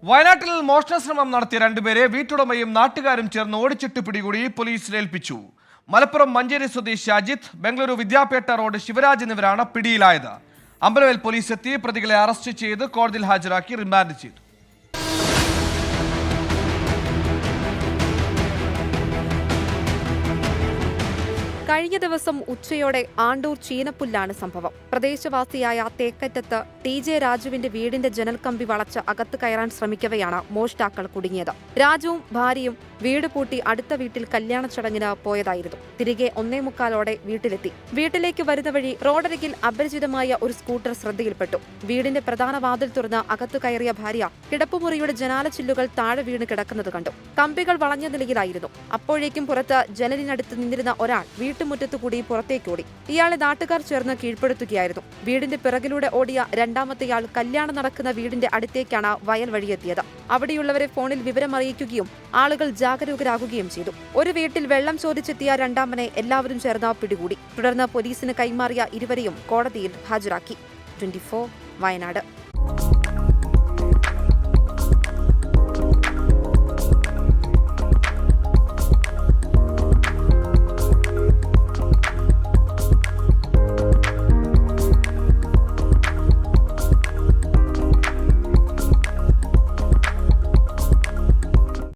വയനാട്ടിൽ മോഷണശ്രമം നടത്തിയ രണ്ടുപേരെ വീട്ടുടമയും നാട്ടുകാരും ചേർന്ന് ഓടിച്ചിട്ട് പിടികൂടി പോലീസിലേൽപ്പിച്ചു. മലപ്പുറം മഞ്ചേരി സ്വദേശി അജിത്, ബംഗളൂരു വിദ്യാപേട്ട റോഡ് ശിവരാജ് എന്നിവരാണ് പിടിയിലായത്. അമ്പലവേൽ പോലീസ് എത്തി പ്രതികളെ അറസ്റ്റ് ചെയ്ത് കോടതിയിൽ ഹാജരാക്കി റിമാൻഡ് ചെയ്തു. കഴിഞ്ഞ ദിവസം ഉച്ചയോടെ ആണ്ടൂർ ചീനപ്പുല്ലാണ് സംഭവം. പ്രദേശവാസിയായ തേക്കറ്റത്ത് TJ രാജുവിന്റെ വീടിന്റെ ജനൽക്കമ്പി വളച്ച് അകത്ത് കയറാൻ ശ്രമിക്കവെയാണ് മോഷ്ടാക്കൾ കുടുങ്ങിയത്. രാജുവും ഭാര്യയും വീട് പൂട്ടി അടുത്ത വീട്ടിൽ കല്യാണ ചടങ്ങിന് പോയതായിരുന്നു. തിരികെ 1:45 വീട്ടിലെത്തി. വീട്ടിലേക്ക് വരുന്ന വഴി റോഡരികിൽ അപരിചിതമായ ഒരു സ്കൂട്ടർ ശ്രദ്ധയിൽപ്പെട്ടു. വീടിന്റെ പ്രധാന വാതിൽ തുറന്ന് അകത്തു കയറിയ ഭാര്യ കിടപ്പുമുറിയുടെ ജനാലച്ചില്ലുകൾ താഴെ വീണ് കിടക്കുന്നത് കണ്ടു. കമ്പികൾ വളഞ്ഞ നിലയിലായിരുന്നു. അപ്പോഴേക്കും പുറത്ത് ജനലിനടുത്ത് നിന്നിരുന്ന ഒരാൾ വീട്ടുമുറ്റത്തുകൂടി പുറത്തേക്കോടി. ഇയാളെ നാട്ടുകാർ ചേർന്ന് കീഴ്പ്പെടുത്തുകയായിരുന്നു. വീടിന്റെ പിറകിലൂടെ ഓടിയ രണ്ടാമത്തെയാൾ കല്യാണം നടക്കുന്ന വീടിന്റെ അടുത്തേക്കാണ് വയൽ വഴിയെത്തിയത്. അവിടെയുള്ളവരെ ഫോണിൽ വിവരമറിയിക്കുകയും ആളുകൾ ജാഗരൂകരാകുകയും ചെയ്തു. ഒരു വീട്ടിൽ വെള്ളം ചോദിച്ചെത്തിയ രണ്ടാമനെ എല്ലാവരും ചേർന്ന് പിടികൂടി. തുടർന്ന് പോലീസിന് കൈമാറിയ ഇരുവരെയും കോടതിയിൽ ഹാജരാക്കി. 24 വയനാട്.